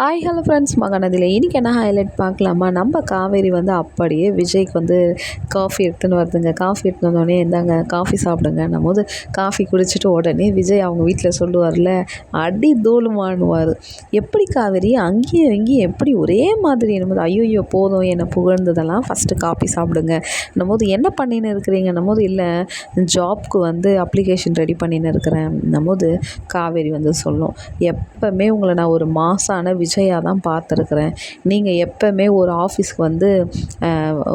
Hi hello friends, மகாநதியில் இன்றைக்கி என்ன highlight பார்க்கலாமா? நம்ம காவேரி வந்து அப்படியே விஜய்க்கு வந்து காஃபி எடுத்துன்னு வருதுங்க. காஃபி எடுத்துன்னு வந்தோடனே இந்தாங்க காஃபி சாப்பிடுங்கன்னும் போது காஃபி குடிச்சிட்டு உடனே விஜய் அவங்க வீட்டில் சொல்லுவார்ல, அடி தூளுமானுவார். எப்படி காவேரி அங்கேயும் இங்கேயும் எப்படி ஒரே மாதிரி என்னும்போது, ஐயோ போதும் என்னை புகழ்ந்ததெல்லாம், ஃபஸ்ட்டு காஃபி சாப்பிடுங்க போது என்ன பண்ணின்னு இருக்கிறீங்கன்னும் போது, இல்லை ஜாப்க்கு வந்து அப்ளிகேஷன் ரெடி பண்ணின்னு இருக்கிறேன் போது காவேரி வந்து சொல்லும், எப்போவுமே உங்களை நான் ஒரு மாசான விஜயாக தான் பார்த்துருக்குறேன். நீங்கள் எப்போவுமே ஒரு ஆஃபீஸ்க்கு வந்து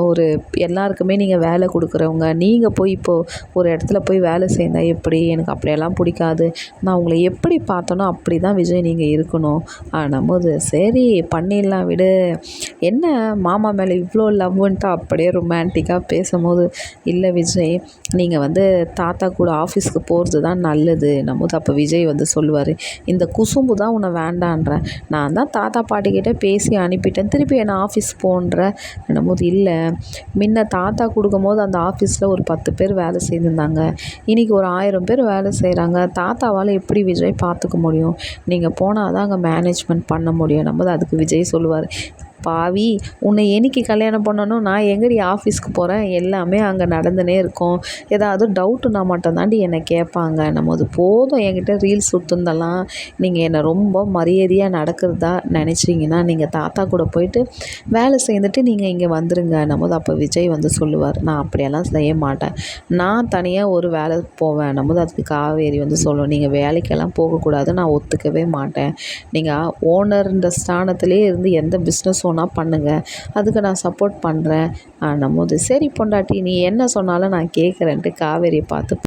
ஒரு எல்லாருக்குமே நீங்கள் வேலை கொடுக்குறவங்க. நீங்கள் போய் இப்போது ஒரு இடத்துல போய் வேலை செய்தால் எப்படி? எனக்கு அப்படியெல்லாம் பிடிக்காது. நான் உங்களை எப்படி பார்த்தனோ அப்படி தான் விஜய் நீங்கள் இருக்கணும் போது, சரி பண்ணிடலாம் விடு. என்ன மாமா மேலே இவ்வளோ லவ்ன்ட்டு அப்படியே ரொமான்டிக்காக பேசும்போது, இல்லை விஜய் நீங்கள் வந்து தாத்தா கூட ஆஃபீஸ்க்கு போகிறது தான் நல்லது போது அப்போ விஜய் வந்து சொல்லுவார், இந்த குசும்பு தான் உன்னை வேண்டான்றேன். நான் தான் தாத்தா பாட்டிக்கிட்ட பேசி அனுப்பிட்டேன், திருப்பி என்னை ஆஃபீஸ் போன்ற போது, இல்லை முன்ன தாத்தா கொடுக்கும்போது அந்த ஆஃபீஸில் ஒரு 10 பேர் வேலை செய்திருந்தாங்க. இன்றைக்கி ஒரு 1000 பேர் வேலை செய்கிறாங்க. தாத்தாவால் எப்படி விஜய் பார்த்துக்க முடியும்? நீங்கள் போனால் தான் அங்கே மேனேஜ்மெண்ட் பண்ண முடியும் போது அதுக்கு விஜய் சொல்லுவார், பாவி உன்னை என்னைக்கு கல்யாணம் பண்ணணும், நான் எங்கடி ஆஃபீஸ்க்கு போகிறேன், எல்லாமே அங்கே நடந்துனே இருக்கும். ஏதாவது டவுட்டுனா மட்டும் தாண்டி என்னை கேட்பாங்க போது, போதும் என்கிட்ட ரீல்ஸ் சுற்றுந்தெல்லாம். நீங்கள் என்னை ரொம்ப மரியாதையாக நடக்கிறதா நினச்சிங்கன்னா நீங்கள் தாத்தா கூட போயிட்டு வேலை செய்துட்டு நீங்கள் இங்கே வந்துருங்க போது அப்போ விஜய் வந்து சொல்லுவார், நான் அப்படியெல்லாம் செய்ய மாட்டேன், நான் தனியாக ஒரு வேலை போவேன் போது அதுக்கு காவேரி வந்து சொல்லுவோம், நீங்கள் வேலைக்கெல்லாம் போகக்கூடாது, நான் ஒத்துக்கவே மாட்டேன். நீங்கள் ஓனர்ன்ற ஸ்தானத்திலே இருந்து எந்த பிஸ்னஸ் பண்ணுங்கள், அதுக்கு நான் சப்போர்ட் பண்ணுறேன் போது, சரி பொண்டாட்டி நீ என்ன சொன்னாலும் நான் கேட்குறேன்ட்டு காவேரியை பார்த்து